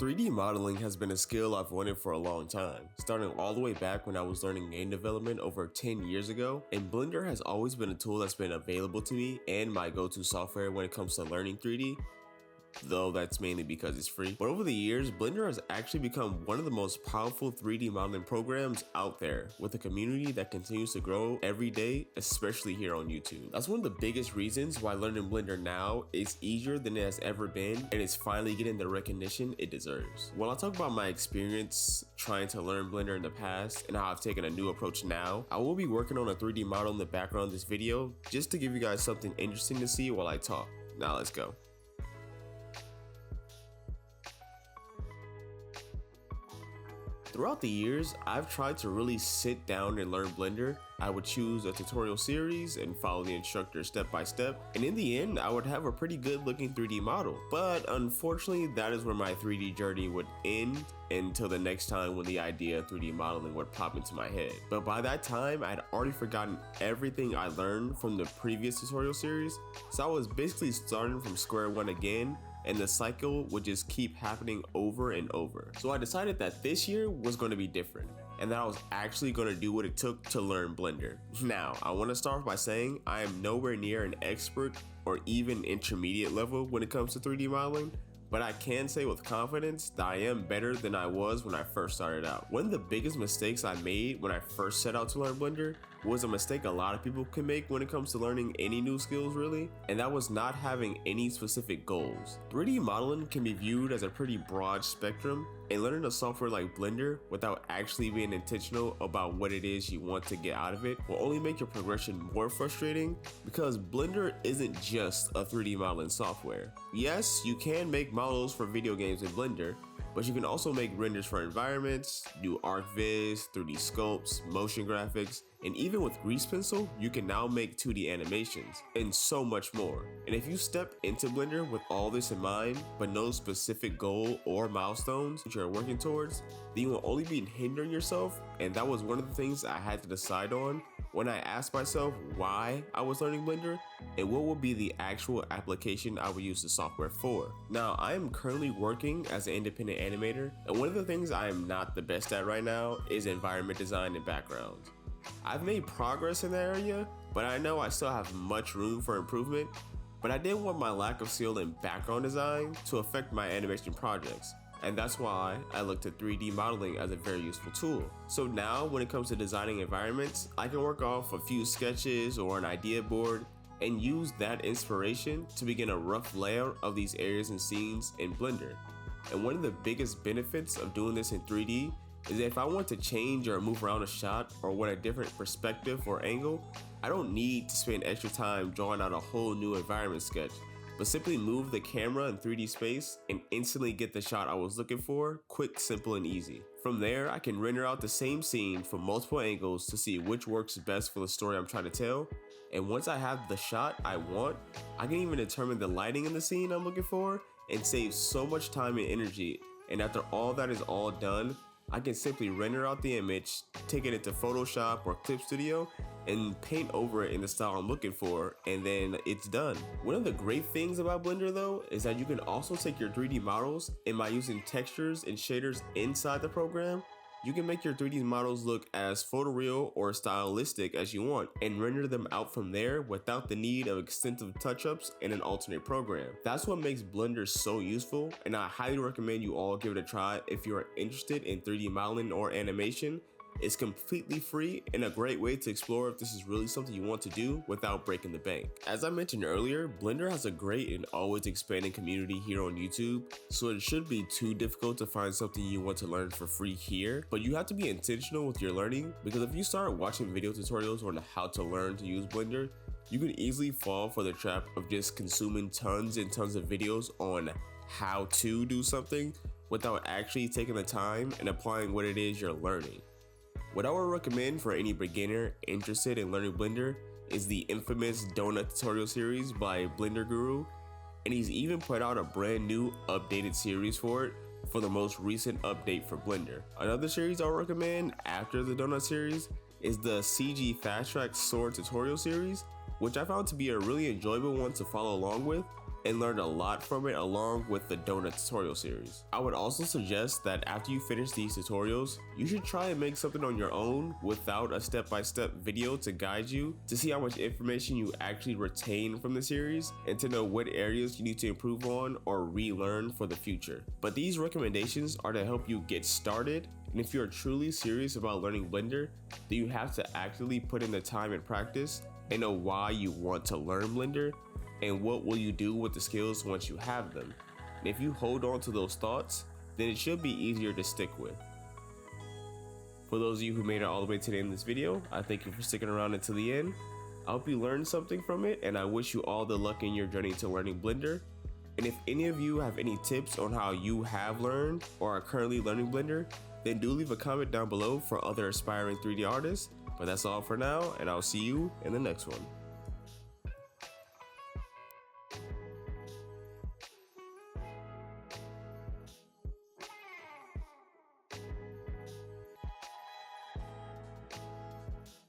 3D modeling has been a skill I've wanted for a long time, starting all the way back when I was learning game development over 10 years ago, and Blender has always been a tool that's been available to me and my go-to software when it comes to learning 3D, though that's mainly because it's free. But over the years, Blender has actually become one of the most powerful 3D modeling programs out there, with a community that continues to grow every day, especially here on YouTube. That's one of the biggest reasons why learning Blender now is easier than it has ever been, and it's finally getting the recognition it deserves. While I talk about my experience trying to learn Blender in the past and how I've taken a new approach now, I will be working on a 3D model in the background of this video just to give you guys something interesting to see while I talk. Now let's go. Throughout the years, I've tried to really sit down and learn Blender. I would choose a tutorial series and follow the instructor step by step, and in the end, I would have a pretty good looking 3D model. But unfortunately, that is where my 3D journey would end until the next time when the idea of 3D modeling would pop into my head. But by that time, I'd already forgotten everything I learned from the previous tutorial series, so I was basically starting from square one again, and the cycle would just keep happening over and over. So I decided that this year was going to be different, and that I was actually going to do what it took to learn Blender. Now, I want to start by saying I am nowhere near an expert or even intermediate level when it comes to 3D modeling, but I can say with confidence that I am better than I was when I first started out. One of the biggest mistakes I made when I first set out to learn Blender was a mistake a lot of people can make when it comes to learning any new skills really, and that was not having any specific goals. 3D modeling can be viewed as a pretty broad spectrum, and learning a software like Blender without actually being intentional about what it is you want to get out of it will only make your progression more frustrating, because Blender isn't just a 3D modeling software. Yes, you can make models for video games in Blender, but you can also make renders for environments, do ArcViz, 3D sculpts, motion graphics, and even with Grease Pencil, you can now make 2D animations, and so much more. And if you step into Blender with all this in mind, but no specific goal or milestones that you're working towards, then you will only be hindering yourself, and that was one of the things I had to decide on when I asked myself why I was learning Blender and what would be the actual application I would use the software for. Now, I am currently working as an independent animator, and one of the things I am not the best at right now is environment design and backgrounds. I've made progress in that area, but I know I still have much room for improvement, but I didn't want my lack of skill in background design to affect my animation projects. And that's why I looked at 3D modeling as a very useful tool. So now when it comes to designing environments, I can work off a few sketches or an idea board and use that inspiration to begin a rough layout of these areas and scenes in Blender. And one of the biggest benefits of doing this in 3D is that if I want to change or move around a shot or want a different perspective or angle, I don't need to spend extra time drawing out a whole new environment sketch, but simply move the camera in 3D space and instantly get the shot I was looking for, quick, simple, and easy. From there, I can render out the same scene from multiple angles to see which works best for the story I'm trying to tell, and once I have the shot I want, I can even determine the lighting in the scene I'm looking for and save so much time and energy, and after all that is all done, I can simply render out the image, take it into Photoshop or Clip Studio, and paint over it in the style I'm looking for, and then it's done. One of the great things about Blender though is that you can also take your 3D models, and by using textures and shaders inside the program, you can make your 3D models look as photoreal or stylistic as you want and render them out from there without the need of extensive touch-ups in an alternate program. That's what makes Blender so useful, and I highly recommend you all give it a try if you are interested in 3D modeling or animation. It's completely free and a great way to explore if this is really something you want to do without breaking the bank. As I mentioned earlier, Blender has a great and always expanding community here on YouTube, so it shouldn't be too difficult to find something you want to learn for free here, but you have to be intentional with your learning, because if you start watching video tutorials on how to learn to use Blender, you can easily fall for the trap of just consuming tons and tons of videos on how to do something without actually taking the time and applying what it is you're learning. What I would recommend for any beginner interested in learning Blender is the infamous Donut tutorial series by Blender Guru, and he's even put out a brand new updated series for it for the most recent update for Blender. Another series I would recommend after the Donut series is the CG Fast Track Sword tutorial series, which I found to be a really enjoyable one to follow along with, and learned a lot from it along with the donut tutorial series. I would also suggest that after you finish these tutorials, you should try and make something on your own without a step-by-step video to guide you to see how much information you actually retain from the series and to know what areas you need to improve on or relearn for the future. But these recommendations are to help you get started, and if you're truly serious about learning Blender, then you have to actively put in the time and practice and know why you want to learn Blender and what will you do with the skills once you have them. And if you hold on to those thoughts, then it should be easier to stick with. For those of you who made it all the way to the end of this video, I thank you for sticking around until the end. I hope you learned something from it, and I wish you all the luck in your journey to learning Blender. And if any of you have any tips on how you have learned or are currently learning Blender, then do leave a comment down below for other aspiring 3D artists. But that's all for now, and I'll see you in the next one.